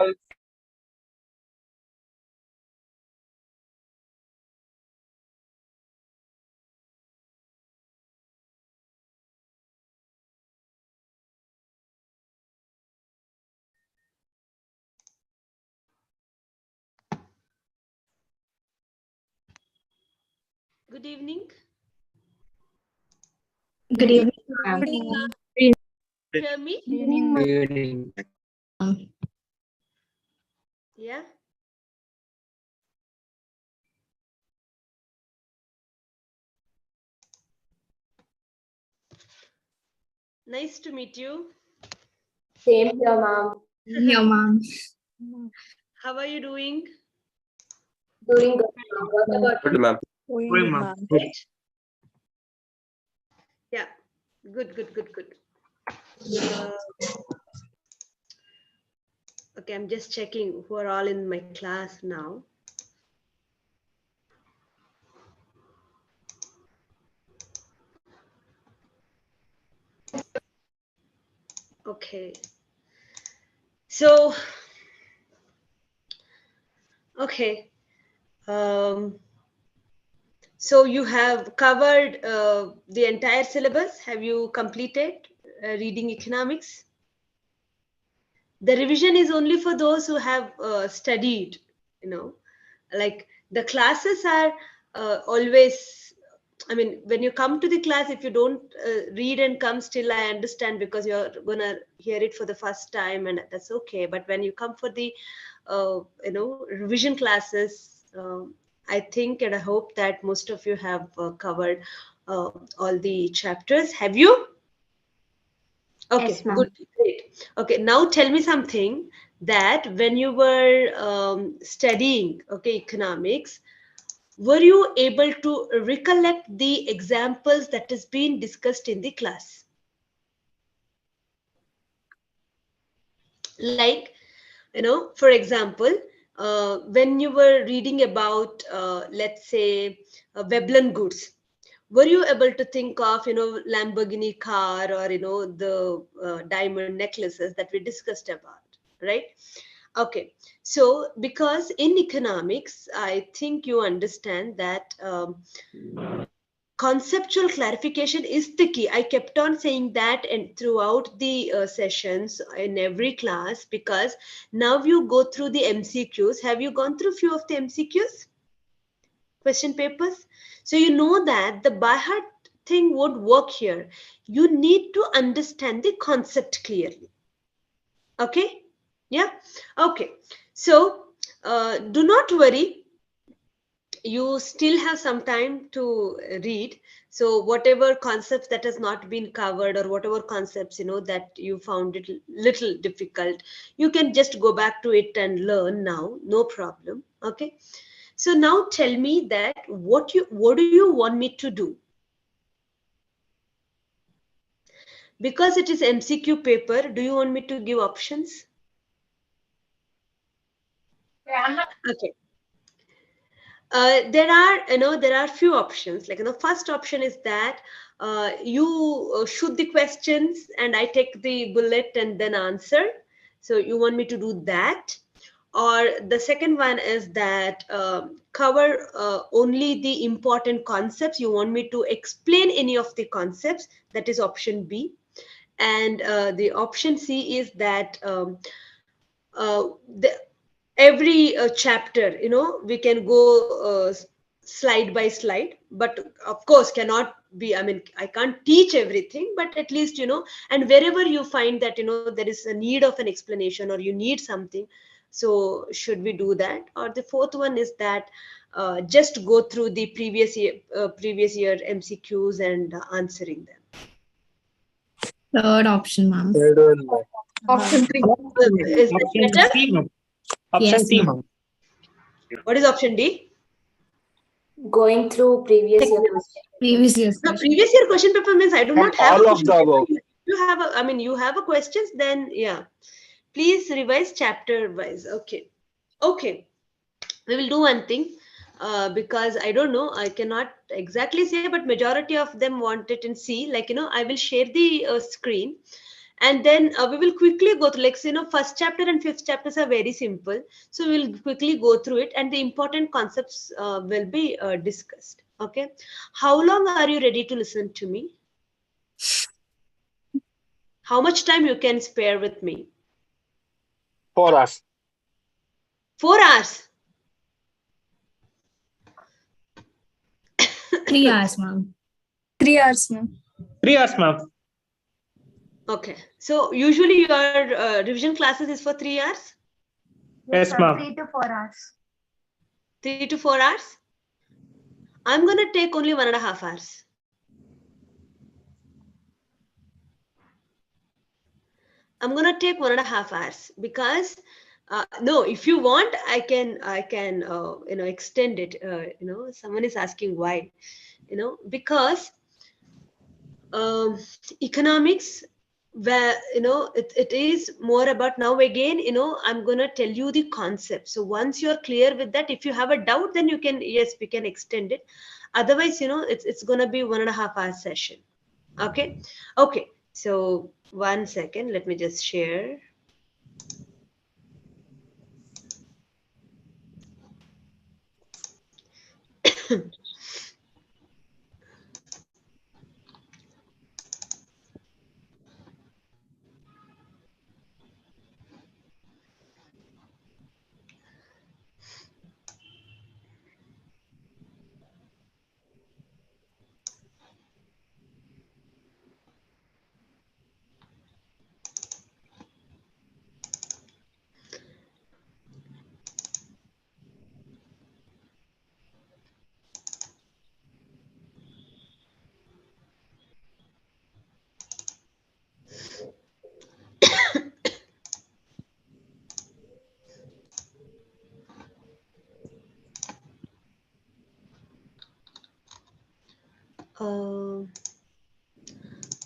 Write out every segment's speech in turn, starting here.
Good evening. Good evening, ma'am. Hear me? Good evening, ma'am. Good evening. Yeah. Nice to meet you. Same here, ma'am. Yeah, ma'am. How are you doing? Doing good, ma'am. What about Good, ma'am. Right? Yeah. Good, good, good, good. Okay, I'm just checking who are all in my class now. Okay. So, okay. So you have covered the entire syllabus. Have you completed reading economics? The revision is only for those who have studied, like the classes are always, I mean, when you come to the class, if you don't read and come, still I understand, because you're gonna hear it for the first time, and that's okay. But when you come for the revision classes, I think and I hope that most of you have covered all the chapters. Have you? Okay, Yes, ma'am. good, great. Okay, now tell me something, that when you were studying, okay, economics, were you able to recollect the examples that has been discussed in the class? Like, for example, when you were reading about, let's say, Veblen goods, were you able to think of, Lamborghini car, or, the diamond necklaces that we discussed about, right? Okay, so because in economics, I think you understand that conceptual clarification is the key. I kept on saying that, and throughout the sessions in every class, because now you go through the MCQs. Have you gone through few of the MCQs? Question papers? So you know that the by heart thing would work here. You need to understand the concept clearly. Okay? Yeah? Okay. So do not worry, you still have some time to read. So whatever concepts that has not been covered, or whatever concepts that you found it little difficult, you can just go back to it and learn now, no problem. Okay, so now tell me that what do you want me to do? Because it is MCQ paper, do you want me to give options? Okay. There are few options, like, first option is that you shoot the questions and I take the bullet and then answer. So you want me to do that? Or the second one is that cover only the important concepts. You want me to explain any of the concepts. That is option B. And the option C is that every chapter, we can go slide by slide, but of course cannot be, I mean, I can't teach everything, but at least, and wherever you find that, there is a need of an explanation, or you need something, so should we do that? Or the fourth one is that just go through the previous year MCQs and answering them. Third option, ma'am. option 3? Is that better? Option Yes, C, ma'am. ma'am. What is option D? Going through previous year question. Previous year's No, question. previous year question paper means I do not have all a of question the paper. above. You have a, I mean, you have a questions, then yeah. Please revise chapter wise. Okay. Okay. We will do one thing. Because I don't know, I cannot exactly say, but majority of them want it in C. Like, I will share the screen, And then we will quickly go through, like, first chapter and fifth chapters are very simple. So we'll quickly go through it, and the important concepts will be discussed. Okay. How long are you ready to listen to me? How much time you can spare with me? 4 hours. 4 hours. 3 hours, ma'am. 3 hours, ma'am. 3 hours, ma'am. Okay. So usually your revision classes is for 3 hours? Yes, ma'am. 3 to 4 hours. 3 to 4 hours? I'm going to take only 1.5 hours. I'm going to take 1.5 hours because no, if you want, I can extend it. Someone is asking why, because economics, where it is more about, now again, I'm going to tell you the concept. So once you're clear with that, if you have a doubt, then you can, yes, we can extend it. Otherwise, it's going to be 1.5 hour session. Okay. So 1 second, let me just share.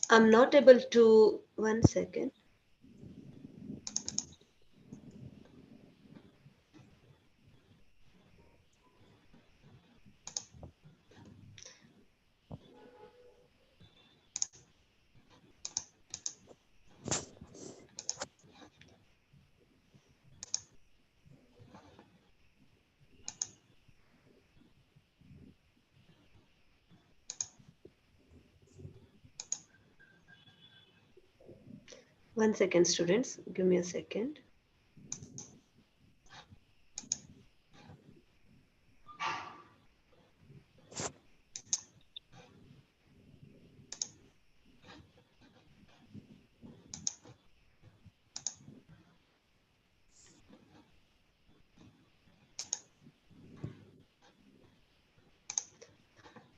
I'm not able to, 1 second. One second, students, give me a second.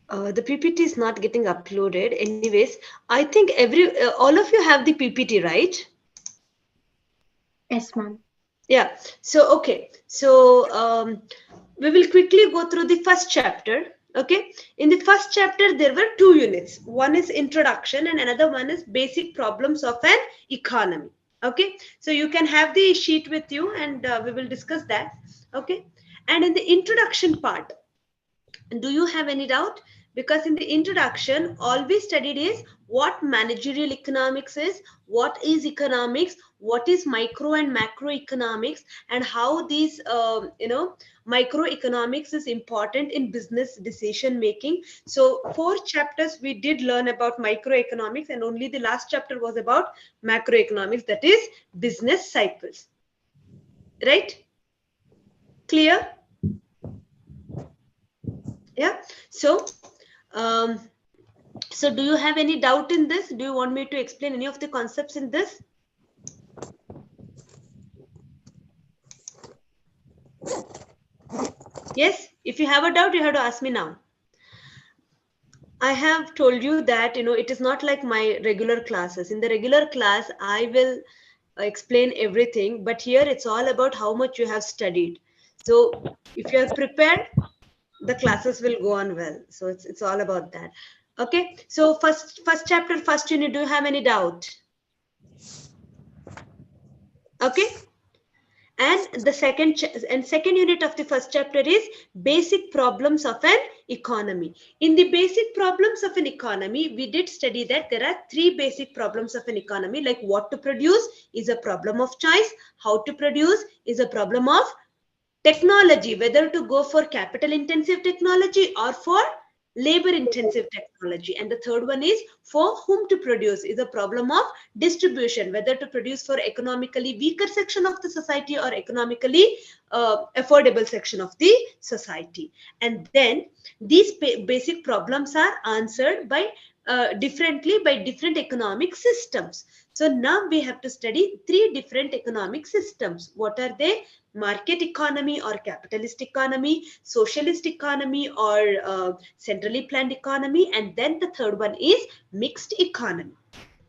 The PPT is not getting uploaded. Anyways, I think all of you have the PPT, right? Yes, ma'am. Yeah. So, okay. So, we will quickly go through the first chapter. Okay. In the first chapter, there were 2 units. One is introduction and another one is basic problems of an economy. Okay. So you can have the sheet with you, and we will discuss that. Okay. And in the introduction part, do you have any doubt? Because in the introduction, all we studied is what managerial economics is, what is economics, what is micro and macroeconomics, and how these microeconomics is important in business decision making. So 4 chapters we did learn about microeconomics, and only the last chapter was about macroeconomics, that is business cycles. Right? Clear? Yeah. So so do you have any doubt in this? Do you want me to explain any of the concepts in this? Yes, if you have a doubt, you have to ask me now. I have told you that it is not like my regular classes. In the regular class, I will explain everything, but here it's all about how much you have studied. So if you are prepared, the classes will go on well. So it's all about that. Okay. So first chapter, first unit, do you have any doubt? Okay. And the second unit of the first chapter is basic problems of an economy. In the basic problems of an economy, we did study that there are three basic problems of an economy, like what to produce is a problem of choice, how to produce is a problem of technology, whether to go for capital intensive technology or for labor intensive technology. And the third one is for whom to produce is a problem of distribution, whether to produce for economically weaker section of the society or economically affordable section of the society. And then these basic problems are answered by differently by different economic systems. So now we have to study three different economic systems. What are they? Market economy or capitalist economy, socialist economy or centrally planned economy, and then the third one is mixed economy,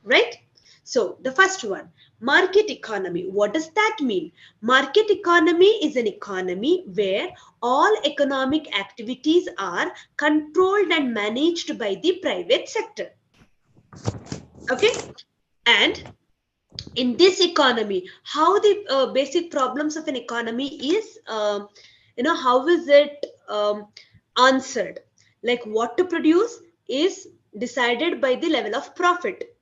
right? So the first one, market economy. What does that mean? Market economy is an economy where all economic activities are controlled and managed by the private sector. Okay, and in this economy, how the basic problems of an economy is, how is it answered? Like what to produce is decided by the level of profit,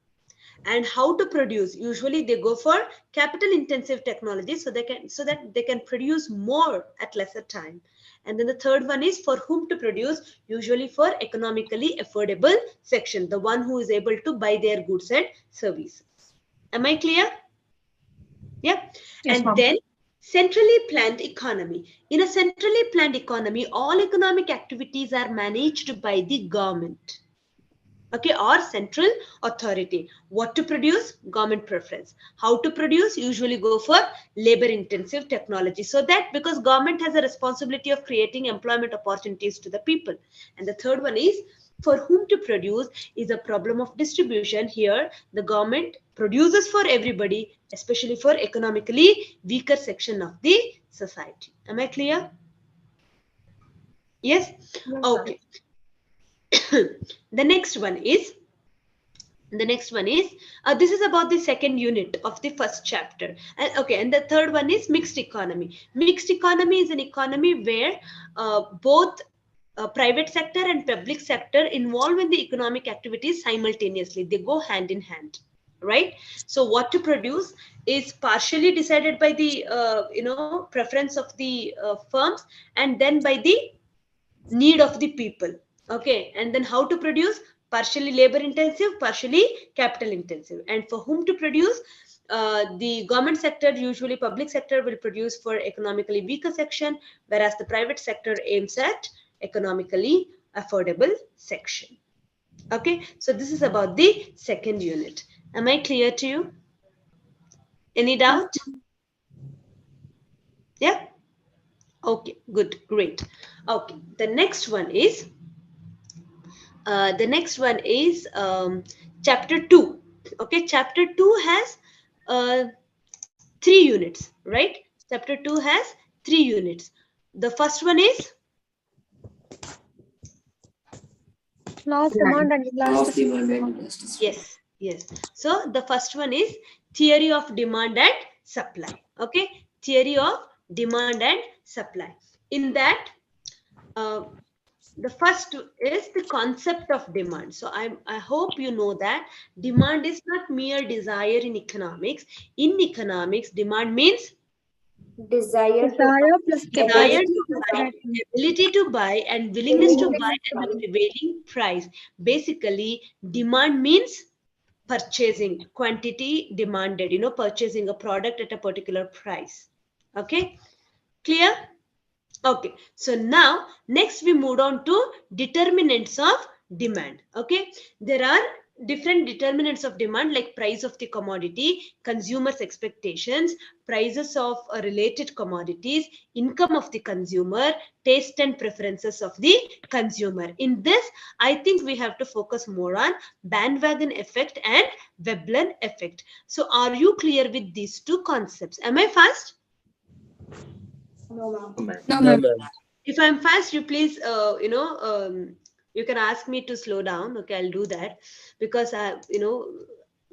and how to produce, usually they go for capital intensive technology so that they can produce more at lesser time. And then the third one is for whom to produce, usually for economically affordable section, the one who is able to buy their goods and services. Am I clear? Yeah. Yes, And ma'am. then centrally planned economy. In a centrally planned economy, all economic activities are managed by the government. Okay, or central authority. What to produce? Government preference. How to produce? Usually go for labor intensive technology. So that because government has a responsibility of creating employment opportunities to the people. And the third one is for whom to produce is a problem of distribution. Here, the government produces for everybody, especially for economically weaker section of the society. Am I clear? Yes? Okay. The next one is this is about the second unit of the first chapter. And okay, and the third one is mixed economy. Mixed economy is an economy where both private sector and public sector involved in the economic activities simultaneously. They go hand in hand, right? So what to produce is partially decided by the preference of the firms, and then by the need of the people. Okay, and then how to produce, partially labor intensive, partially capital intensive. And for whom to produce, the government sector, usually public sector, will produce for economically weaker section, whereas the private sector aims at economically affordable section. Okay, so this is about the second unit. Am I clear to you? Any doubt? Yeah. Okay, good, great. Okay, the next one is chapter 2. Okay, chapter 2 has 3 units, right? Chapter 2 has 3 units. The first one is Law of demand and elasticity. yes. So the first one is theory of demand and supply. Okay, theory of demand and supply. In that, the first is the concept of demand. So I hope you know that demand is not mere desire in economics. In economics, demand means Desire to Plus desire capacity. to buy, ability to buy, and willingness to buy at the prevailing price. Basically, demand means purchasing, quantity demanded, purchasing a product at a particular price. Okay, clear? Okay, so now next we moved on to determinants of demand. Okay, there are different determinants of demand like price of the commodity, consumers' expectations, prices of related commodities, income of the consumer, taste and preferences of the consumer. In this, I think we have to focus more on bandwagon effect and Veblen effect. So are you clear with these two concepts? Am I fast? No, ma'am. If I'm fast, you please, you can ask me to slow down. Okay, I'll do that because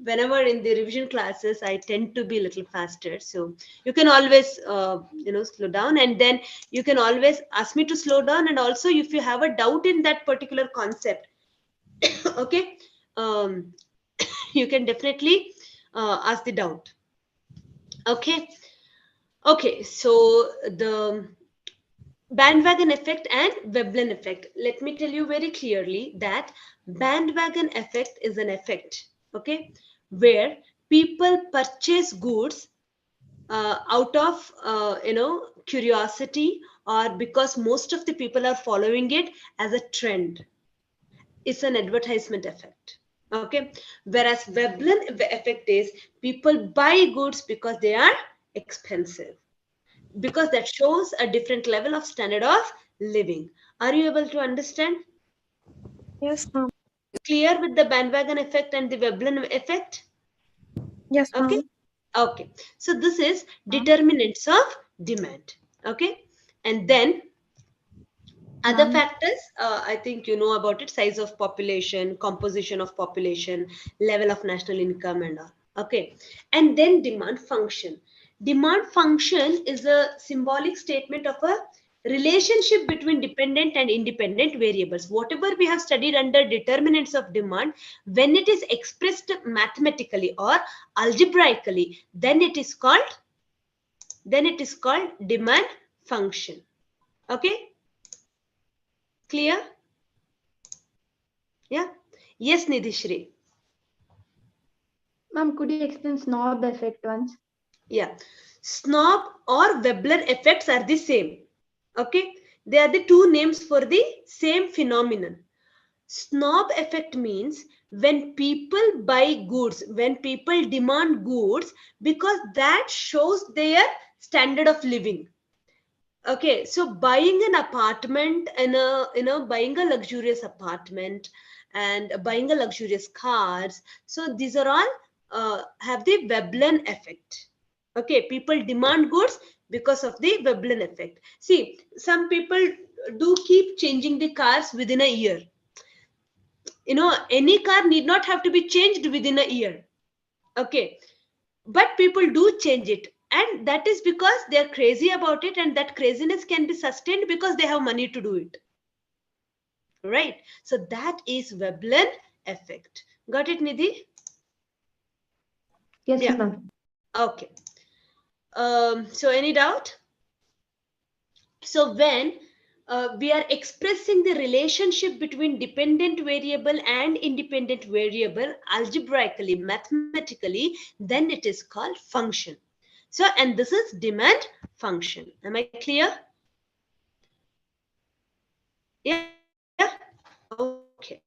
whenever in the revision classes, I tend to be a little faster. So you can always, slow down, and then you can always ask me to slow down. And also, if you have a doubt in that particular concept, okay, you can definitely ask the doubt. Okay. Okay. So the bandwagon effect and Veblen effect. Let me tell you very clearly that bandwagon effect is an effect, okay, where people purchase goods out of curiosity, or because most of the people are following it as a trend. It's an advertisement effect, okay. Whereas Veblen effect is people buy goods because they are expensive, because that shows a different level of standard of living. Are you able to understand? Yes, ma'am. Clear with the bandwagon effect and the Veblen effect? Yes, Okay. ma'am. Okay. So this is determinants of demand. Okay. And then other factors, I think you know about it: size of population, composition of population, level of national income, and all. Okay. And then demand function. Demand function is a symbolic statement of a relationship between dependent and independent variables. Whatever we have studied under determinants of demand, when it is expressed mathematically or algebraically, then it is called demand function. Okay. Clear? Yeah. Yes, Nidhishri. Ma'am, could you explain snob effect once? Yeah. Snob or Veblen effects are the same. Okay. They are the two names for the same phenomenon. Snob effect means when people buy goods, when people demand goods, because that shows their standard of living. Okay, so buying an apartment and buying a luxurious apartment and buying a luxurious cars, so these are all have the Veblen effect. Okay, people demand goods because of the Veblen effect. See, some people do keep changing the cars within a year. Any car need not have to be changed within a year. Okay, but people do change it, and that is because they are crazy about it, and that craziness can be sustained because they have money to do it, right? So that is Veblen effect. Got it, Nidhi? Yes, Yeah. ma'am. Okay. So any doubt? So when we are expressing the relationship between dependent variable and independent variable algebraically, mathematically, then it is called function. So, and this is demand function. Am I clear? Yeah. Okay.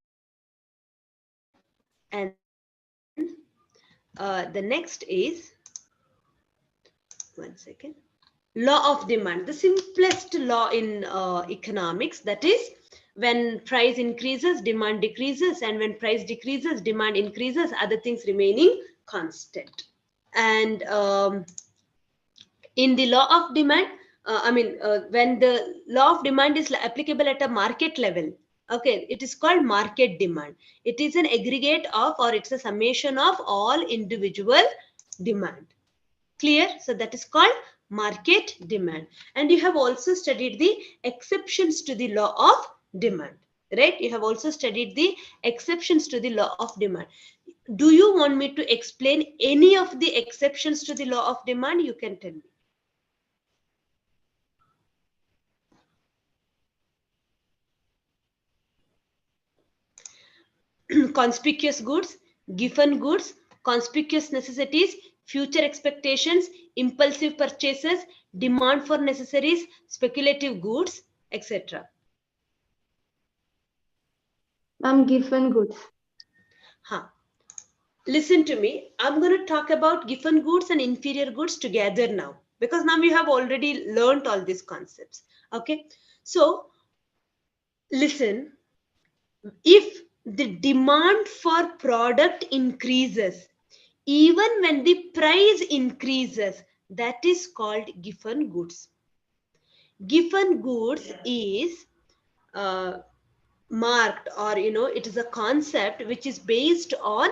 And then the next is, one second, law of demand, the simplest law in economics. That is, when price increases, demand decreases, and when price decreases, demand increases, other things remaining constant. And in the law of demand, when the law of demand is applicable at a market level, okay, it is called market demand. It is an aggregate of, or it's a summation of all individual demand. Clear? So that is called market demand. And you have also studied the exceptions to the law of demand, right? You have also studied the exceptions to the law of demand. Do you want me to explain any of the exceptions to the law of demand? You can tell me. Conspicuous goods, given goods, conspicuous necessities, future expectations, impulsive purchases, demand for necessaries, speculative goods, etc. Ma'am, given goods. Huh. Listen to me. I'm going to talk about given goods and inferior goods together now, because now you have already learned all these concepts. Okay. So listen, if the demand for product increases, even when the price increases, that is called given goods. Given goods is marked, or it is a concept which is based on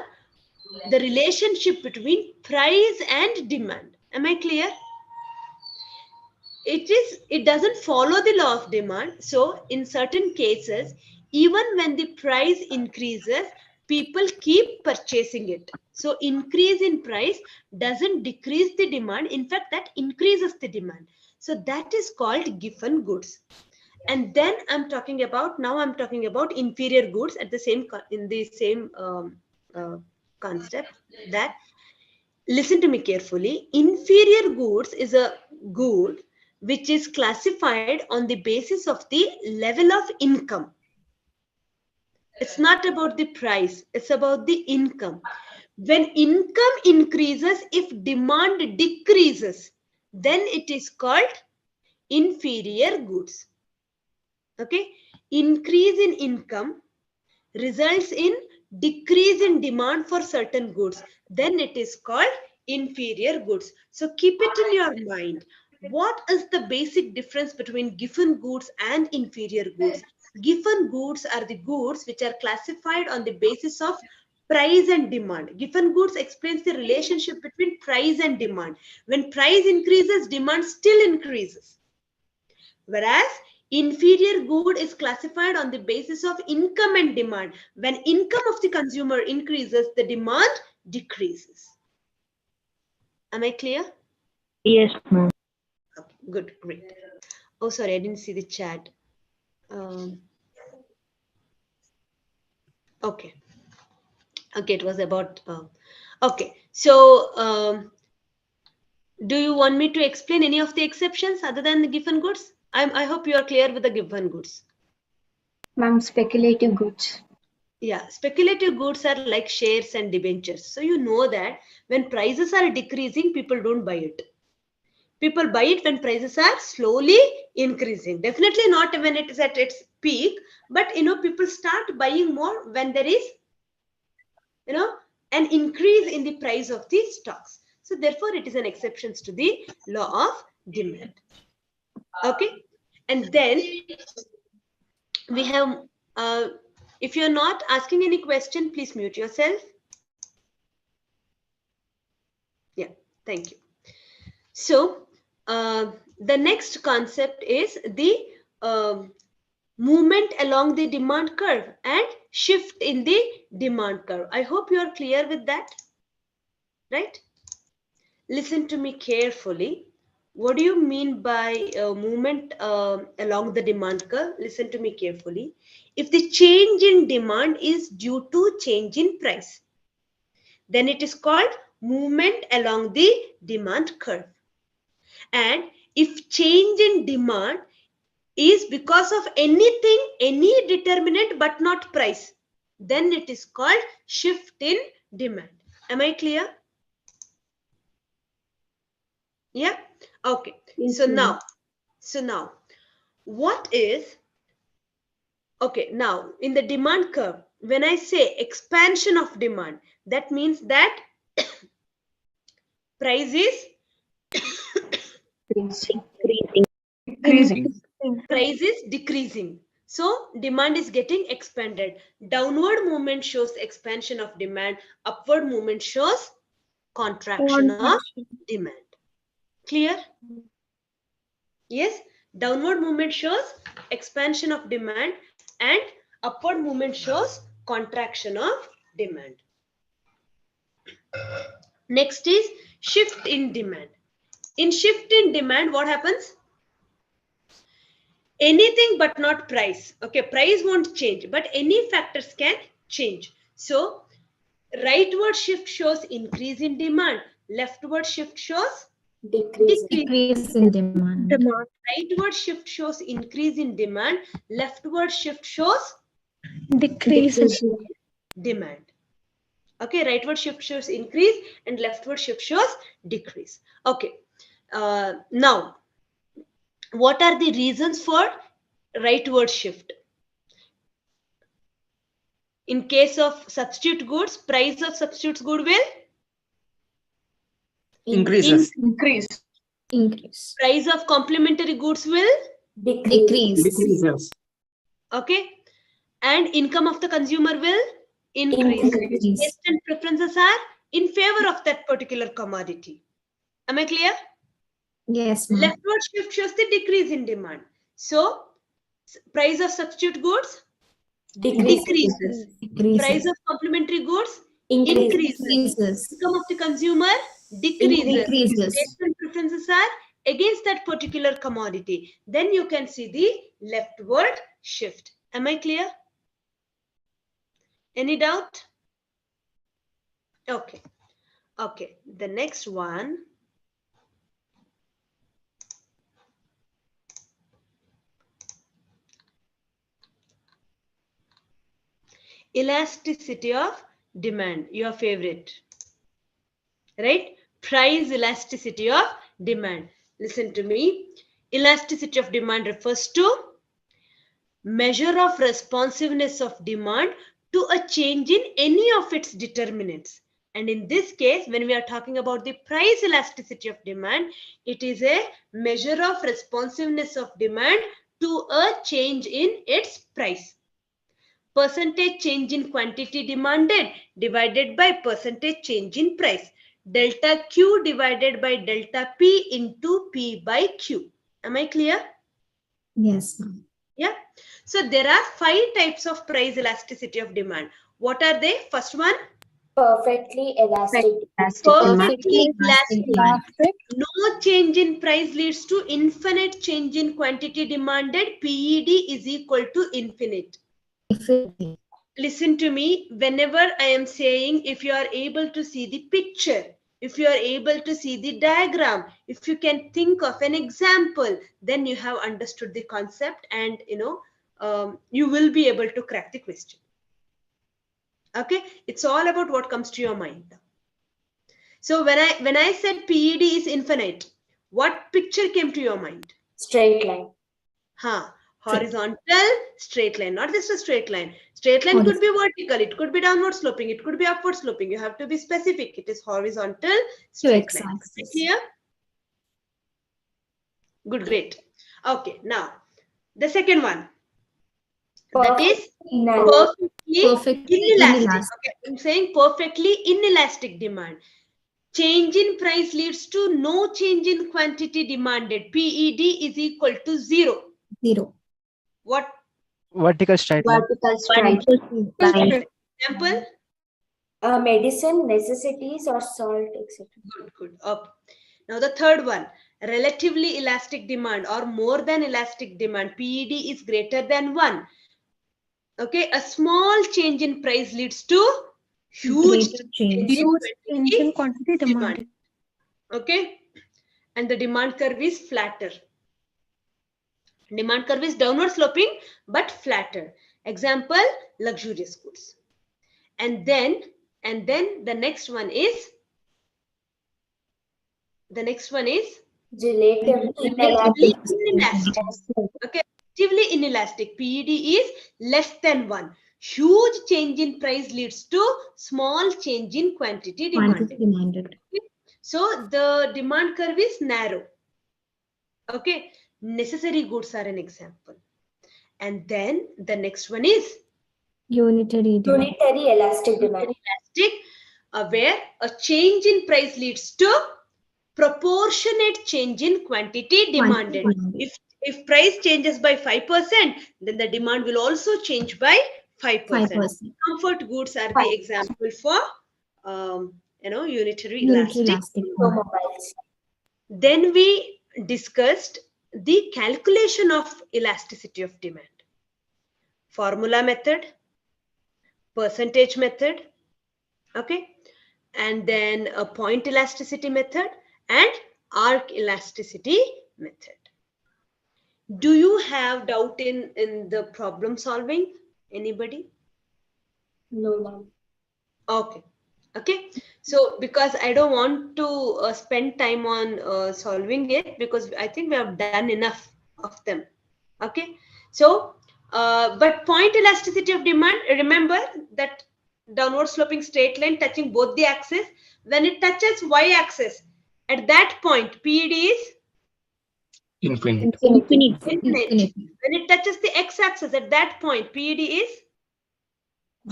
the relationship between price and demand. Am I clear? It doesn't follow the law of demand. So in certain cases, even when the price increases, people keep purchasing it. So increase in price doesn't decrease the demand. In fact, that increases the demand. So that is called given goods. And then I'm talking about inferior goods at the same concept. That, listen to me carefully, inferior goods is a good which is classified on the basis of the level of income. It's not about the price, it's about the income. When income increases, if demand decreases, then it is called inferior goods. Okay, increase in income results in decrease in demand for certain goods, then it is called inferior goods. So keep it in your mind. What is the basic difference between given goods and inferior goods? Given goods are the goods which are classified on the basis of price and demand. Given goods explains the relationship between price and demand. When price increases, demand still increases. Whereas inferior good is classified on the basis of income and demand. When income of the consumer increases, the demand decreases. Am I clear? Yes, ma'am. Okay, good, great. Oh, sorry, I didn't see the chat. Okay. Okay, it was about. Okay, so do you want me to explain any of the exceptions other than the given goods? I hope you are clear with the given goods. Ma'am, speculative goods. Yeah, speculative goods are like shares and debentures. So you know that when prices are decreasing, people don't buy it. People buy it when prices are slowly increasing. Definitely not when it is at its peak, but people start buying more when there is an increase in the price of the stocks. So therefore, it is an exception to the law of demand. Okay, and then we have. If you're not asking any question, please mute yourself. Yeah, thank you. So the next concept is the movement along the demand curve and shift in the demand curve. I hope you are clear with that, right? Listen to me carefully. What do you mean by movement along the demand curve? Listen to me carefully. If the change in demand is due to change in price, then it is called movement along the demand curve. And if change in demand is because of anything, any determinant but not price, then it is called shift in demand. Am I clear? Yeah. Okay. Yes, So ma'am. now what is, okay, now in the demand curve, when I say expansion of demand, that means that price is Increasing. price is decreasing. So demand is getting expanded. Downward movement shows expansion of demand. Upward movement shows contraction of demand. Clear? Yes. Downward movement shows expansion of demand and upward movement shows contraction of demand. Next is shift in demand. In shift in demand, what happens? Anything but not price. Okay, price won't change, but any factors can change. So rightward shift shows increase in demand. Leftward shift shows Decrease. Decrease in demand. Rightward shift shows increase in demand. Leftward shift shows Decrease. demand. Okay, rightward shift shows increase and leftward shift shows decrease. Okay, now what are the reasons for rightward shift? In case of substitute goods, price of substitute good will Increases. Increase. Increase. price of complementary goods will Decrease. Decreases. okay, and income of the consumer will increases. Increase. Taste and preferences are in favor of that particular commodity. Am I clear? Yes, ma'am. Leftward shift shows the decrease in demand. So, price of substitute goods decreases. Price of complementary goods increases. Increases. Income of the consumer decreases. Increases. Taste and preferences are against that particular commodity. Then you can see the leftward shift. Am I clear? Any doubt? Okay. Okay. The next one. Elasticity of demand, your favorite, right? Price elasticity of demand. Listen to me. Elasticity of demand refers to measure of responsiveness of demand to a change in any of its determinants. And in this case, when we are talking about the price elasticity of demand, it is a measure of responsiveness of demand to a change in its price. Percentage change in quantity demanded divided by percentage change in price. Delta Q divided by delta P into P by Q. Am I clear? Yes, ma'am. Yeah. So there are 5 types of price elasticity of demand. What are they? First one, Perfectly elastic. perfectly elastic. Elastic. No change in price leads to infinite change in quantity demanded. PED is equal to infinite. Infinity. Listen to me. Whenever I am saying, if you are able to see the picture, if you are able to see the diagram, if you can think of an example, then you have understood the concept, and you will be able to crack the question. Okay, it's all about what comes to your mind. So when I said PED is infinite, what picture came to your mind? Straight line. Horizontal straight line, not just a straight line. Straight line could be vertical, it could be downward sloping, it could be upward sloping. You have to be specific. It is horizontal straight line. X-axis. Clear? Good, great. Okay, now the second one. That is perfectly inelastic. Okay, I'm saying perfectly inelastic demand. Change in price leads to no change in quantity demanded. PED is equal to 0. 0. What? Vertical straight line. Vertical straight. Example? Medicine, necessities, or salt, etc. Good, good. Up. Now the third one, relatively elastic demand or more than elastic demand. PED is greater than 1. Okay, a small change in price leads to huge change in quantity demand. Okay, and the demand curve is flatter. Demand curve is downward sloping but flatter. Example, luxurious goods. And then the next one is relatively inelastic. Okay, relatively inelastic. PED is less than 1. Huge change in price leads to small change in quantity demanded. Okay? So the demand curve is narrow. Okay, necessary goods are an example. And then the next one is Unitary elastic demand. Elastic, where a change in price leads to proportionate change in quantity demanded. If price changes by 5%, then the demand will also change by 5%. Comfort goods are the example for unitary elastic. Automobiles. Then we discussed the calculation of elasticity of demand. Formula method, percentage method, okay, and then a point elasticity method and arc elasticity method. Do you have doubt in the problem solving? Anybody? No, ma'am. Okay. So because I don't want to spend time on solving it, because I think we have done enough of them. Okay. So but point elasticity of demand, remember that downward sloping straight line touching both the axes. When it touches y-axis, at that point PED is Infinite. infinite. When it touches the x-axis, at that point PED is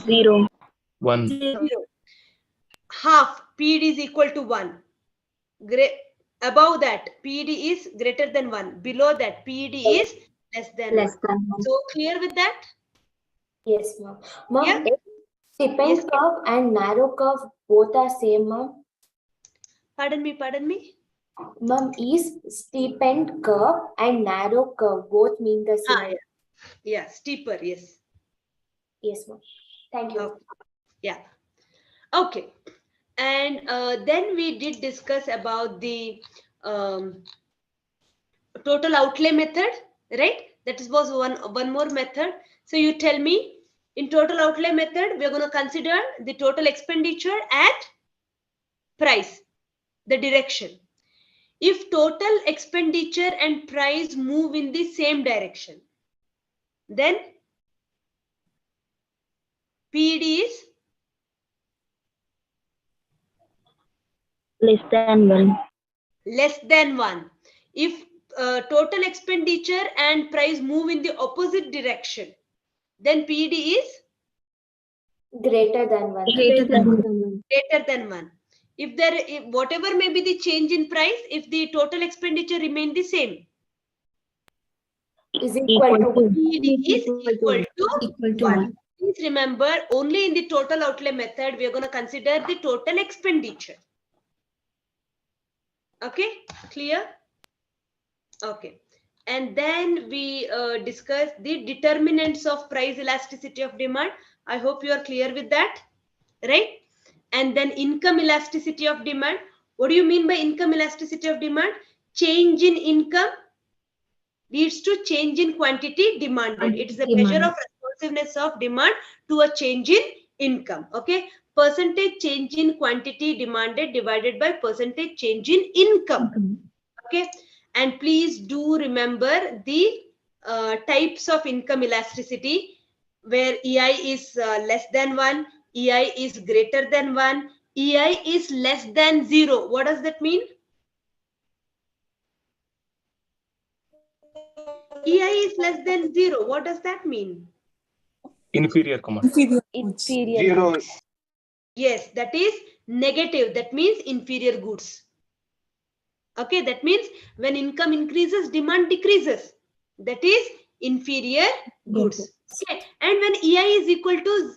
0. 1. 0. Half PD is equal to 1. Above that, PD is greater than 1. Below that, PD is less than 1. So clear with that? Yes, ma'am. Ma'am, Yeah? steepened Yes. curve and narrow curve both are same, ma'am. Pardon me, pardon me. Ma'am, is steepened curve and narrow curve both mean the same? Yeah. Yeah, steeper, yes. Yes, ma'am. Thank you. Okay. Yeah. Okay. And then we did discuss about the total outlay method, right? That was one more method. So you tell me, in total outlay method, we're going to consider the total expenditure at price, the direction. If total expenditure and price move in the same direction, then PD is Less than 1. less than 1. If total expenditure and price move in the opposite direction, then PD is Greater than 1. Greater than 1. greater than 1. If whatever may be the change in price, if the total expenditure remain the same, Is equal to PD is equal to 1. 1. Please remember, only in the total outlay method, we are going to consider the total expenditure. Okay, clear? Okay. And then we discuss the determinants of price elasticity of demand. I hope you are clear with that, right? And then income elasticity of demand. What do you mean by income elasticity of demand? Change in income leads to change in quantity demanded. It is a measure of responsiveness of demand to a change in income. Okay. Percentage change in quantity demanded divided by percentage change in income. Okay. And please do remember the types of income elasticity, where EI is less than 1, EI is greater than 1, EI is less than 0. What does that mean? EI is less than 0. What does that mean? Inferior command. Inferior. Yes, that is negative. That means inferior goods. Okay, that means when income increases, demand decreases. That is inferior goods. Okay, and when EI is equal to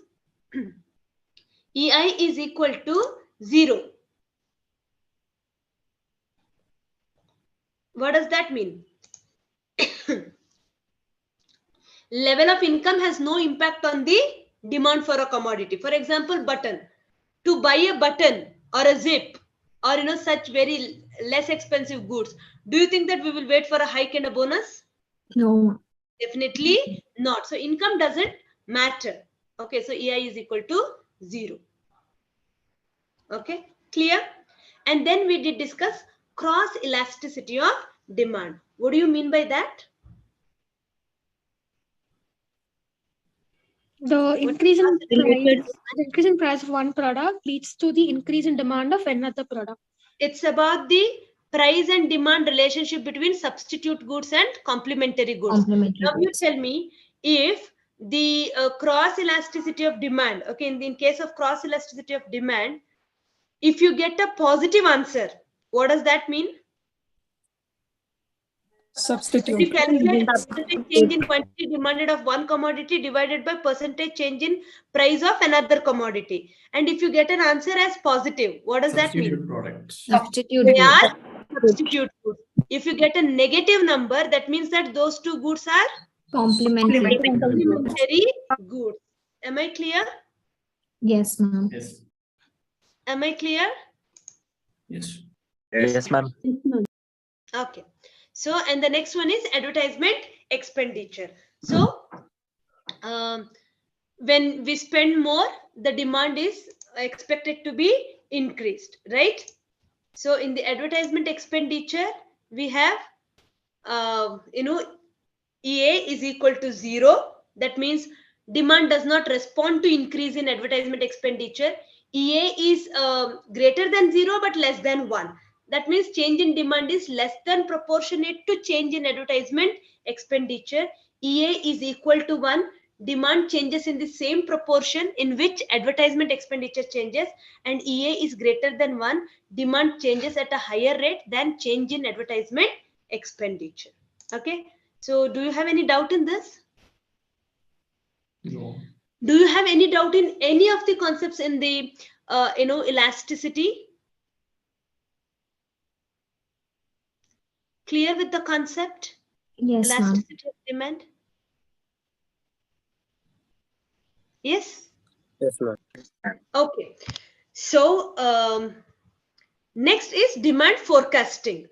EI is equal to 0. What does that mean? Level of income has no impact on the demand for a commodity. For example, button. To buy a button or a zip or such very less expensive goods, do you think that we will wait for a hike and a bonus? No. Definitely not. So income doesn't matter. Okay, so EI is equal to 0. Okay, clear? And then we did discuss cross elasticity of demand. What do you mean by that? The increase in price of one product leads to the increase in demand of another product. It's about the price and demand relationship between substitute goods and complementary goods. Now you tell me, if the cross elasticity of demand, okay, in case of cross elasticity of demand, if you get a positive answer, what does that mean? Substitute. If you calculate percentage change in quantity demanded of one commodity divided by percentage change in price of another commodity, and if you get an answer as positive, what does that mean? Substitute. They are substitute goods. If you get a negative number, that means that those two goods are Complementary. complementary goods. Am I clear? Yes, ma'am. Am I clear? Yes, ma'am. Okay. So, and the next one is advertisement expenditure. So, when we spend more, the demand is expected to be increased, right? So, in the advertisement expenditure, we have, EA is equal to 0. That means demand does not respond to increase in advertisement expenditure. EA is greater than 0 but less than 1. That means change in demand is less than proportionate to change in advertisement expenditure. EA is equal to 1. demand changes in the same proportion in which advertisement expenditure changes, and EA is greater than 1, demand changes at a higher rate than change in advertisement expenditure. Okay, so do you have any doubt in this? No. Do you have any doubt in any of the concepts in the elasticity? Clear with the concept? Yes, ma'am. Elasticity of demand? Yes? Yes, ma'am. Okay. So next is demand forecasting.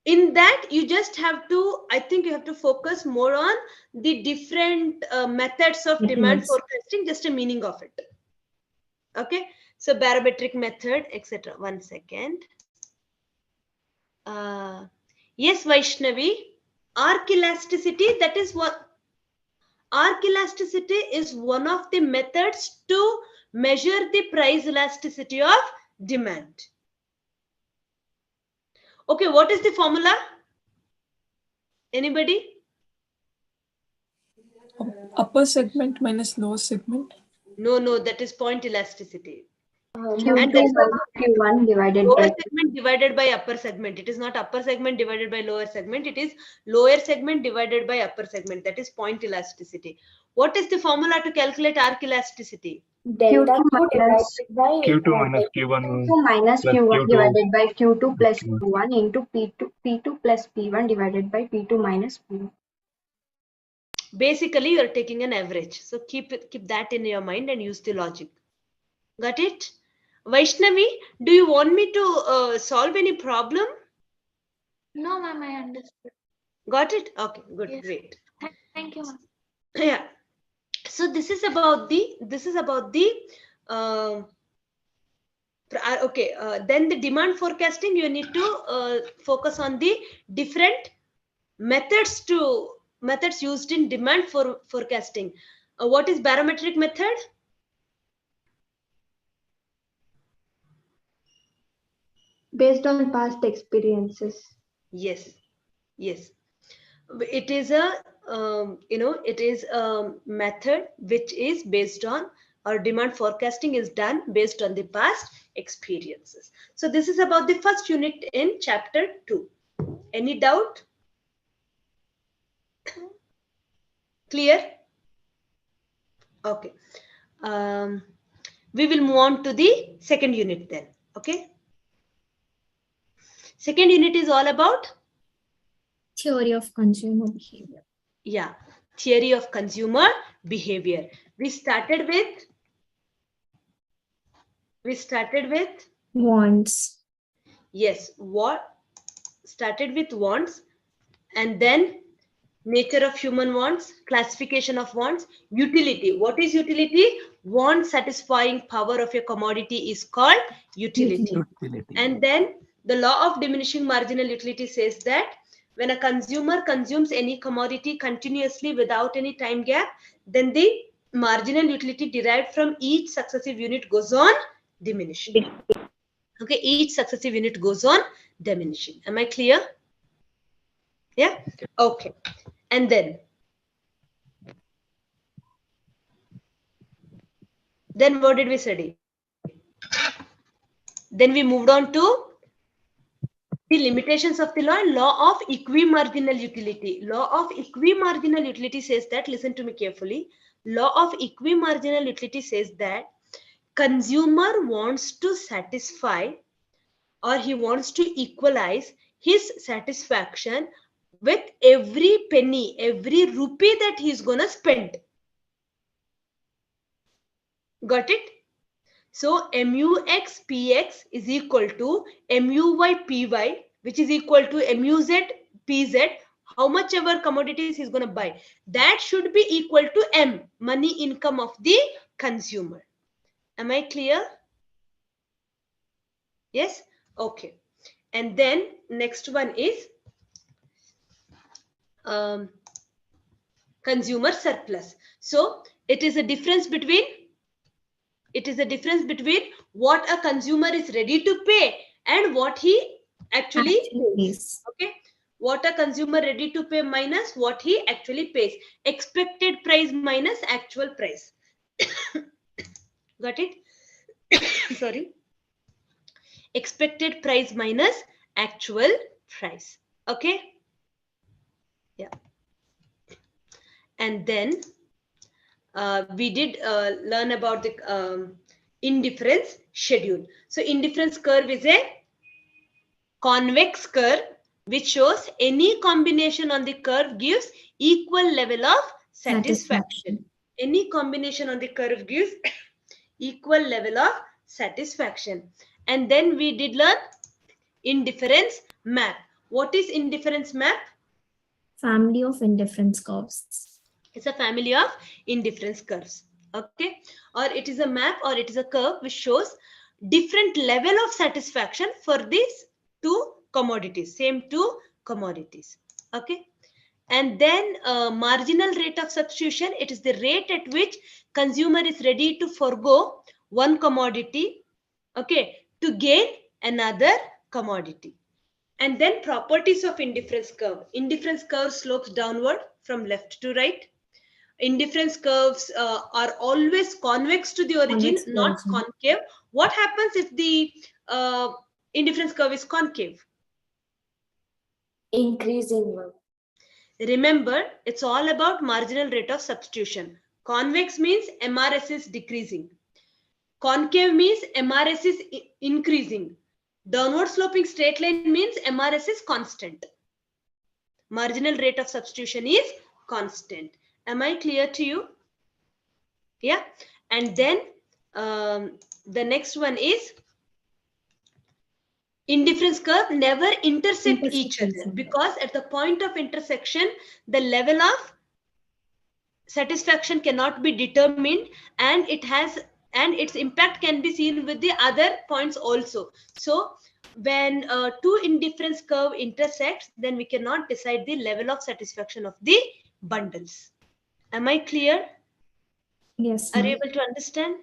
In that, you just have to, I think you have to focus more on the different methods of demand Methods. forecasting, just a meaning of it. Okay. So barometric method, etc. One second. Yes, Vaishnavi. Arc elasticity, that is what arc elasticity is one of the methods to measure the price elasticity of demand. Okay, what is the formula? Anybody? Upper segment minus lower segment. No, that is point elasticity. Q2 And that's minus Q1 divided lower by segment divided by upper segment. It is not upper segment divided by lower segment. It is lower segment divided by upper segment. That is point elasticity. What is the formula to calculate arc elasticity? Delta Q2 Q minus divided by Q2 minus Q1 Q2 minus plus Q1 Q2. divided by Q2 plus Q1. Q1 into P2 plus P1 divided by P2 minus P1. Basically, you are taking an average. So keep that in your mind and use the logic. Got it? Vaishnavi, do you want me to solve any problem? No, ma'am, I understood. Got it? Okay, good, Yes. great. Thank you, ma'am. Yeah. So this is about the then the demand forecasting, you need to focus on the different methods used in demand forecasting. What is barometric method? Based on past experiences. Yes. It is a method which is based on, or demand forecasting is done based on the past experiences. So this is about the first unit in chapter 2. Any doubt? Clear? Okay. We will move on to the second unit then. Okay. Second unit is all about Theory of consumer behavior. Yeah, theory of consumer behavior. We started with Wants. yes, what started with wants, and then nature of human wants, classification of wants, utility. What is utility? Want satisfying power of a commodity is called utility. And then the law of diminishing marginal utility says that when a consumer consumes any commodity continuously without any time gap, then the marginal utility derived from each successive unit goes on diminishing. Okay, each successive unit goes on diminishing. Am I clear? Yeah. Okay. And then what did we study? Then we moved on to the limitations of the law of equimarginal utility. Law of equimarginal utility says that, listen to me carefully. Law of equimarginal utility says that consumer wants to satisfy, or he wants to equalize his satisfaction with every penny, every rupee that he's gonna spend. Got it? So MUX PX is equal to MUY PY, which is equal to MUZ PZ. How much ever commodities he's going to buy, that should be equal to M, money income of the consumer. Am I clear? Yes? Okay. And then next one is consumer surplus. So it is a difference between what a consumer is ready to pay and what he actually pays. Okay, What a consumer ready to pay minus what he actually pays. Expected price minus actual price. Got it? Sorry. Expected price minus actual price. Okay. Yeah. And then we did learn about the indifference schedule. So indifference curve is a convex curve which shows any combination on the curve gives equal level of satisfaction. Any combination on the curve gives equal level of satisfaction. And then we did learn indifference map. What is indifference map? Family of indifference curves. It's a family of indifference curves. Okay, or it is a map, or it is a curve which shows different level of satisfaction for these two commodities, same two commodities. Okay, and then marginal rate of substitution, it is the rate at which consumer is ready to forego one commodity, okay, to gain another commodity. And then properties of indifference curve. Indifference curve slopes downward from left to right. Indifference curves are always convex to the origin, not concave. What happens if the indifference curve is concave? Increasing one. Remember, it's all about marginal rate of substitution. Convex means MRS is decreasing. Concave means MRS is increasing. Downward sloping straight line means MRS is constant. Marginal rate of substitution is constant. Am I clear to you? Yeah. And then the next one is indifference curve never intersect each other, because at the point of intersection the level of satisfaction cannot be determined, and its impact can be seen with the other points also. So when two indifference curve intersects, then we cannot decide the level of satisfaction of the bundles. Am I clear? Yes. Are you able to understand?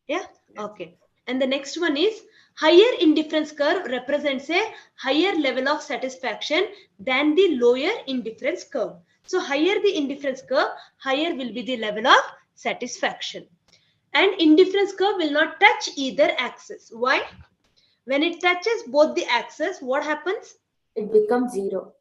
Yeah. Okay. And the next one is higher indifference curve represents a higher level of satisfaction than the lower indifference curve. So higher the indifference curve, higher will be the level of satisfaction. And indifference curve will not touch either axis. Why? When it touches both the axes, what happens? It becomes zero.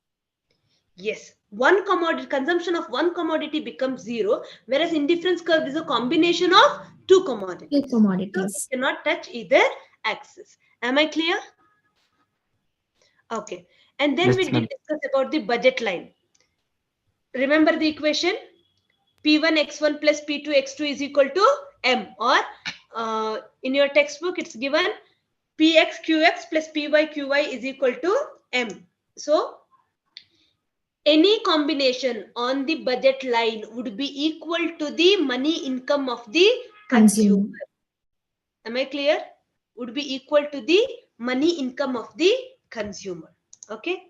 Yes, one commodity, consumption of one commodity becomes zero, whereas indifference curve is a combination of two commodities. So it cannot touch either axis. Am I clear? Okay. And then we did discuss about the budget line. Remember the equation? P1 x1 plus P2 x2 is equal to M, or in your textbook it's given Px qx plus Py qy is equal to M. So any combination on the budget line would be equal to the money income of the consumer. Am I clear? Would be equal to the money income of the consumer. Okay.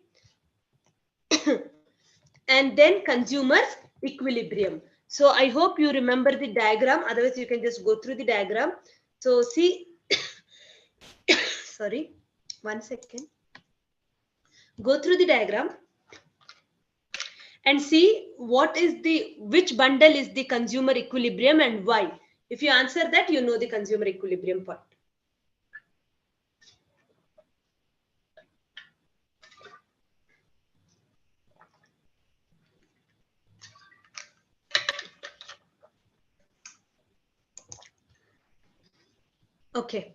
And then consumers equilibrium. So I hope you remember the diagram. Otherwise, you can just go through the diagram. So see, sorry, 1 second. Go through the diagram and see which bundle is the consumer equilibrium and why. If you answer that, you know the consumer equilibrium part. Okay.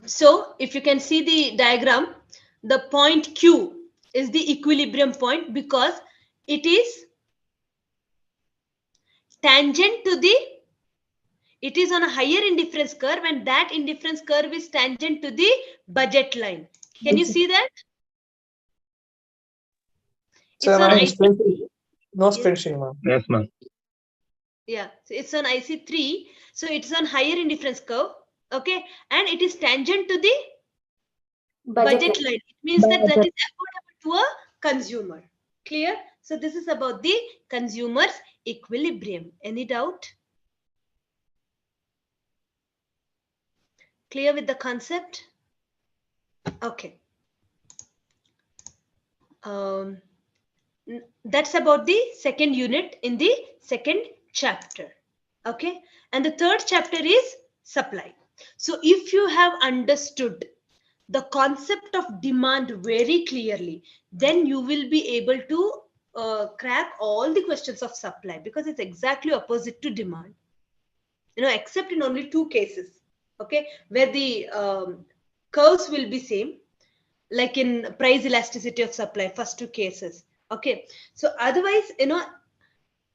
So if you can see the diagram, the point Q is the equilibrium point because it is tangent to it is on a higher indifference curve, and that indifference curve is tangent to the budget line. Can you see that? It's on IC3. No finishing, ma'am. Yes, ma'am. Yeah, so it's on IC3. So it's on higher indifference curve. Okay, and it is tangent to the budget line. It means that is affordable to a consumer. Clear? So this is about the consumer's equilibrium. Any doubt? Clear with the concept? Okay. That's about the second unit in the second chapter. Okay, and the third chapter is supply. So if you have understood the concept of demand very clearly, then you will be able to crack all the questions of supply, because it's exactly opposite to demand, except in only two cases, okay, where the curves will be same, like in price elasticity of supply, first two cases. Okay, so otherwise,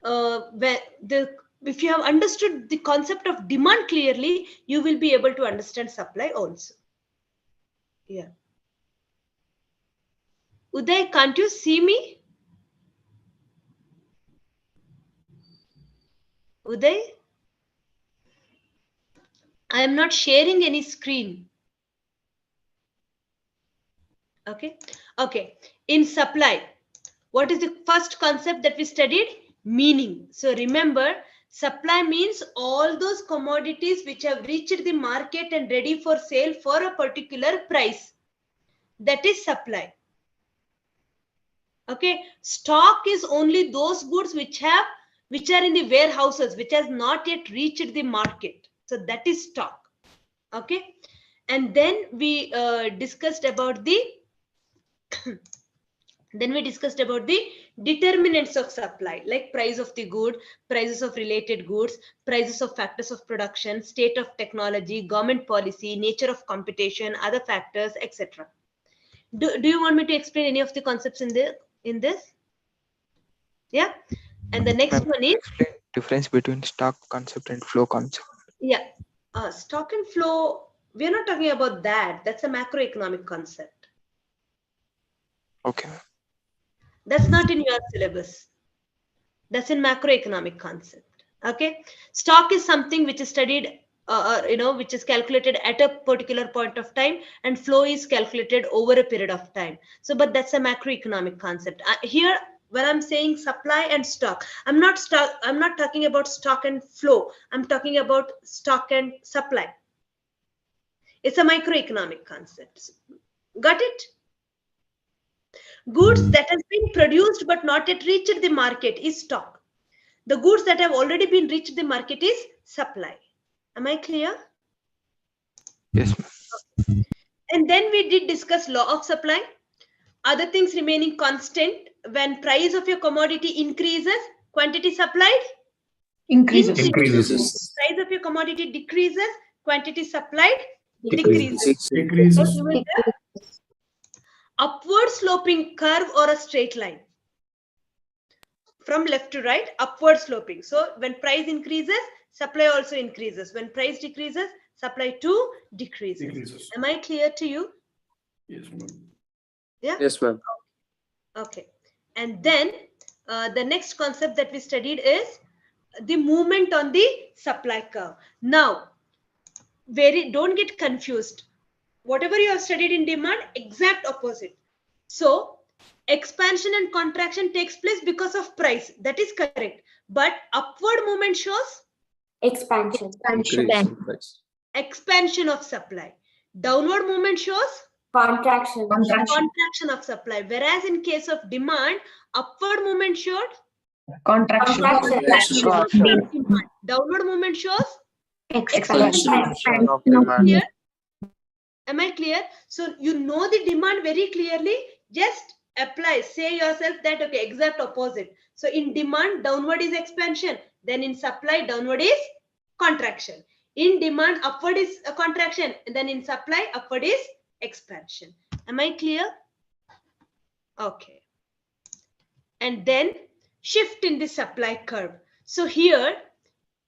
where the if you have understood the concept of demand clearly, you will be able to understand supply also. Yeah. Uday, can't you see me? Uday? I am not sharing any screen. Okay. Okay. In supply, what is the first concept that we studied? Meaning. So remember, supply means all those commodities which have reached the market and ready for sale for a particular price. That is supply. Okay. Stock is only those goods which are in the warehouses, which has not yet reached the market. So that is stock. Okay. And then we discussed about the determinants of supply, like price of the good, prices of related goods, prices of factors of production, state of technology, government policy, nature of competition, other factors, etc. Do you want me to explain any of the concepts in this? Yeah. And the next one is explain difference between stock concept and flow concept. Yeah. Stock and flow, we're not talking about that. That's a macroeconomic concept. Okay. That's not in your syllabus. That's in macroeconomic concept. Okay. Stock is something which is studied, which is calculated at a particular point of time, and flow is calculated over a period of time. So, but that's a macroeconomic concept. Here, when I'm saying supply and stock, I'm not talking about stock and flow. I'm talking about stock and supply. It's a microeconomic concept. Got it? Goods that has been produced but not yet reached the market is stock. The goods that have already been reached the market is supply. Am I clear? Yes, ma'am. And then we did discuss law of supply. Other things remaining constant, when price of your commodity increases, quantity supplied Increases. Price of your commodity decreases, quantity supplied decreases. Upward sloping curve or a straight line. From left to right, upward sloping. So when price increases, supply also increases. When price decreases, supply too decreases. Am I clear to you? Yes, ma'am. Yeah? Yes, ma'am. Okay. And then the next concept that we studied is the movement on the supply curve. Now, don't get confused. Whatever you have studied in demand, exact opposite. So, expansion and contraction takes place because of price. That is correct. But upward movement shows Expansion. Increase in price. expansion of supply. Downward movement shows Contraction. contraction of supply. Whereas in case of demand, upward movement showed Contraction. demand. Downward movement shows expansion. Of demand. Clear? Am I clear? So you know the demand very clearly. Just apply. Say yourself that, okay, exact opposite. So in demand, downward is expansion. Then in supply, downward is contraction. In demand, upward is a contraction. And then in supply, upward is expansion. Am I clear? Okay. And then shift in the supply curve. So here,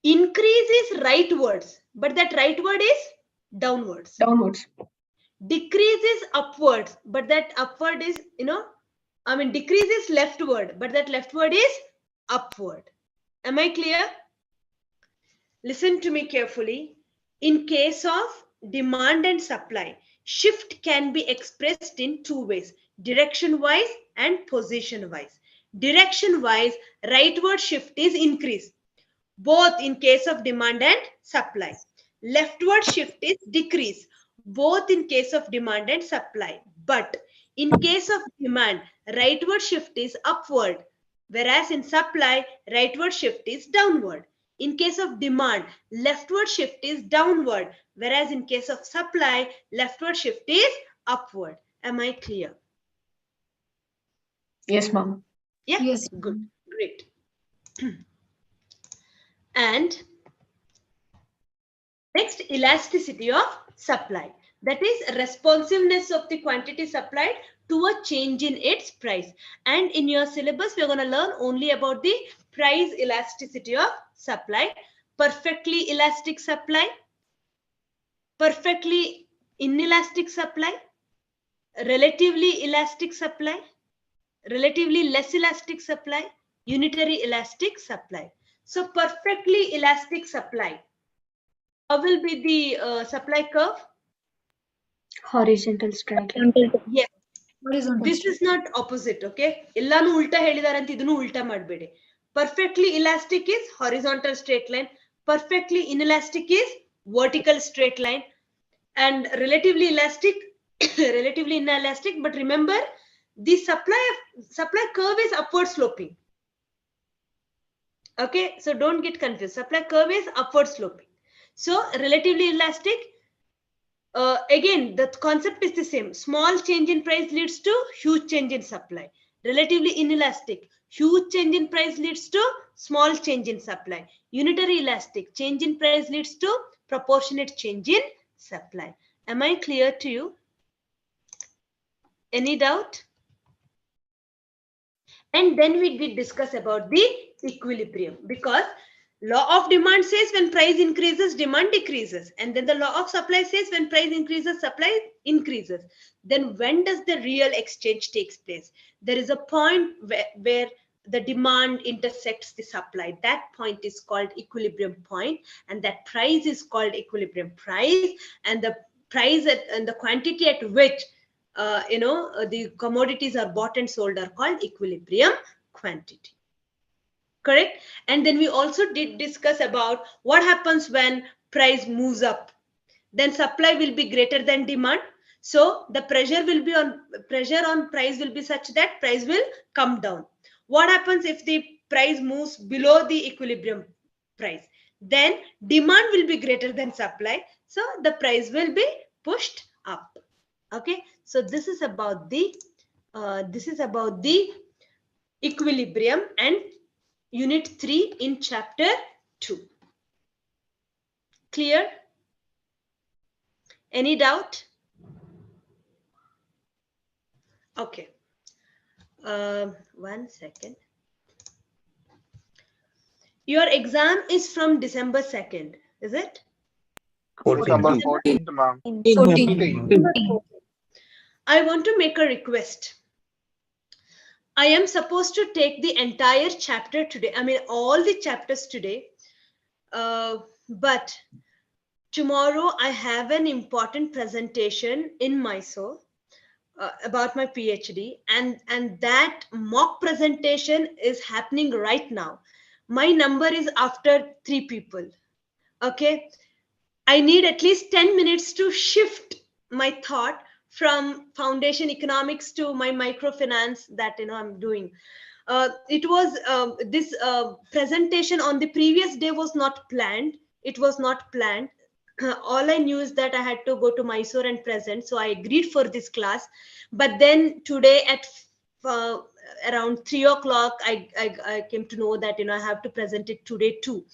increase is rightwards, but that rightward is downwards. Decrease is upwards, but that upward is, decrease is leftward, but that leftward is upward. Am I clear? Listen to me carefully. In case of demand and supply, shift can be expressed in two ways, direction wise and position wise. Direction wise, rightward shift is increase, both in case of demand and supply. Leftward shift is decrease, both in case of demand and supply. But In case of demand, rightward shift is upward, whereas in supply, rightward shift is downward. In case of demand, leftward shift is downward, whereas in case of supply, leftward shift is upward. Am I clear? Yes, ma'am. Yeah, Yes. good, great. And next, elasticity of supply. That is responsiveness of the quantity supplied to a change in its price. And in your syllabus, we're going to learn only about the price elasticity of supply, perfectly elastic supply, perfectly inelastic supply, relatively elastic supply, relatively less elastic supply, unitary elastic supply. So perfectly elastic supply. How will be the supply curve? Horizontal straight line. Yes. Horizontal This is not opposite, okay? Illanu ulta ಹೇಳಿದಾರಂತ ಇದನ್ನು ulta ಮಾಡಬೇಡಿ. Perfectly elastic is horizontal straight line. Perfectly inelastic is vertical straight line. And relatively elastic, relatively inelastic. But remember, the supply curve is upward sloping. Okay, so don't get confused. Supply curve is upward sloping. So relatively elastic. Again, the concept is the same. Small change in price leads to huge change in supply. Relatively inelastic. Huge change in price leads to small change in supply. Unitary elastic. Change in price leads to proportionate change in supply. Am I clear to you? Any doubt? And then we did discuss about the equilibrium, because law of demand says when price increases, demand decreases. And then the law of supply says when price increases, supply increases. Then when does the real exchange takes place? There is a point where the demand intersects the supply. That point is called equilibrium point, and that price is called equilibrium price. And the price and the quantity at which the commodities are bought and sold are called equilibrium quantity. Correct? And then we also did discuss about what happens when price moves up. Then supply will be greater than demand. So the pressure on price will be such that price will come down. What happens if the price moves below the equilibrium price? Then demand will be greater than supply. So the price will be pushed up. Okay, so this is about the equilibrium and unit 3 in chapter 2. Clear? Any doubt? Okay. 1 second. Your exam is from December 2nd, is it? December 14th, ma'am. 14. I want to make a request. I am supposed to take the entire chapter today. I mean, all the chapters today. But tomorrow I have an important presentation in Mysore about my PhD, and that mock presentation is happening right now. My number is after 3 people. Okay, I need at least 10 minutes to shift my thought from foundation economics to my microfinance that I'm doing. It was this presentation on the previous day was not planned. It was not planned. All I knew is that I had to go to Mysore and present, so I agreed for this class. But then today at around 3 o'clock, I came to know that I have to present it today too.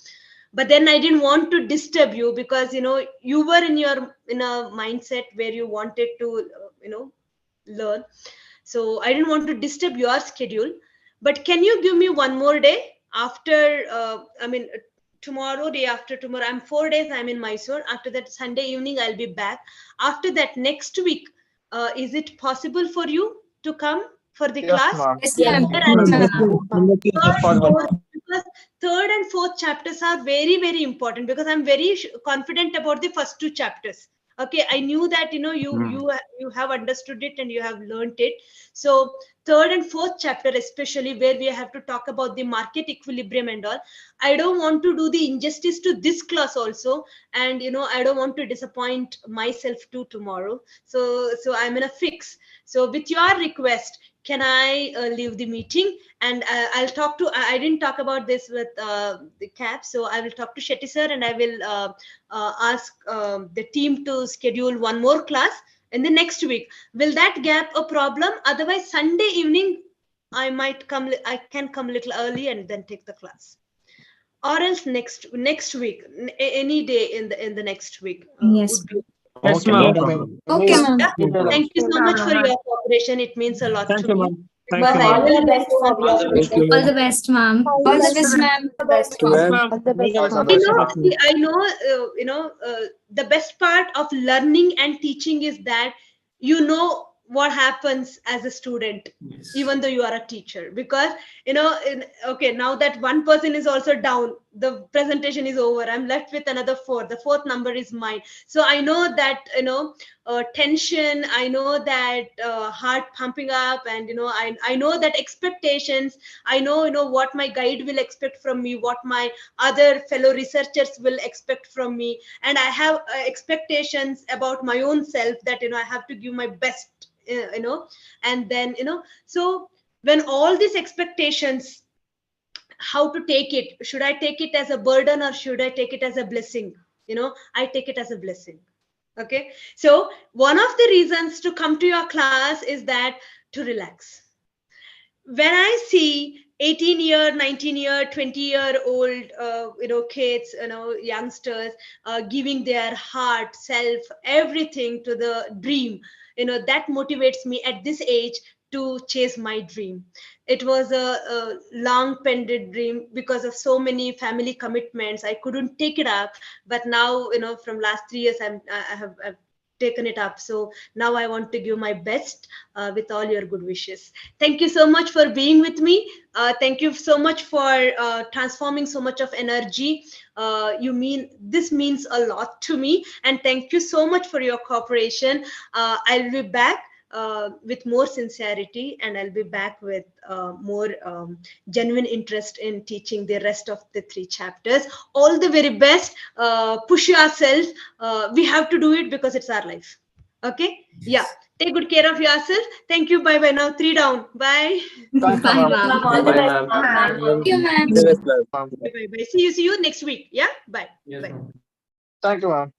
But then I didn't want to disturb you, because you were in a mindset where you wanted to learn. So I didn't want to disturb your schedule. But can you give me one more day after tomorrow, day after tomorrow? I'm 4 days I'm in Mysore. After that, Sunday evening I'll be back. After that, next week, is it possible for you to come for the Yes, class? ma'am. Because third and fourth chapters are very, very important, because I'm very confident about the first 2 chapters. Okay, I knew that you have understood it and you have learned it. So third and fourth chapter, especially where we have to talk about the market equilibrium and all, I don't want to do the injustice to this class also, and I don't want to disappoint myself too tomorrow. So I'm in a fix. So with your request, can I leave the meeting? And I'll talk to, I didn't talk about this with the CAP, so I will talk to Shetty sir, and I will ask the team to schedule one more class in the next week. Will that gap a problem? Otherwise, Sunday evening, I can come a little early and then take the class. Or else next week, any day in the next week. Yes. Would be. Yes, ma'am. Okay, ma'am. Thank you so much for your cooperation. It means a lot Thank to you, me. ma'am. Thank you, All ma'am. the best for your Thank you, All the best, ma'am. All the best, ma'am. best. Yes, ma'am. I know, the best part of learning and teaching is that what happens as a student, even though you are a teacher, because okay, now that one person is also down, the presentation is over, I'm left with another four, the fourth number is mine. So I know that tension, I know that heart pumping up, and I know that expectations, I know what my guide will expect from me, what my other fellow researchers will expect from me, and I have expectations about my own self, that I have to give my best, and then so when all these expectations, how to take it, should I take it as a burden or should I take it as a blessing? I take it as a blessing. Okay, so one of the reasons to come to your class is that to relax. When I see 18-year, 19-year, 20-year-old kids, youngsters giving their heart, self, everything to the dream, that motivates me at this age to chase my dream. It was a long pended dream. Because of so many family commitments, I couldn't take it up, but now from last 3 years I've taken it up. So now I want to give my best with all your good wishes. Thank you so much for being with me. Thank you so much for transforming so much of energy. This means a lot to me, and thank you so much for your cooperation. I'll be back with more sincerity, and I'll be back with more genuine interest in teaching the rest of the 3 chapters. All the very best. Push yourself. We have to do it because it's our life. Okay? Yeah. Take good care of yourself. Thank you. Bye bye now. 3 down. Bye. All the best, ma'am. Thank you, ma'am. Bye bye. See you next week. Yeah. Bye. Bye. Thank you, ma'am.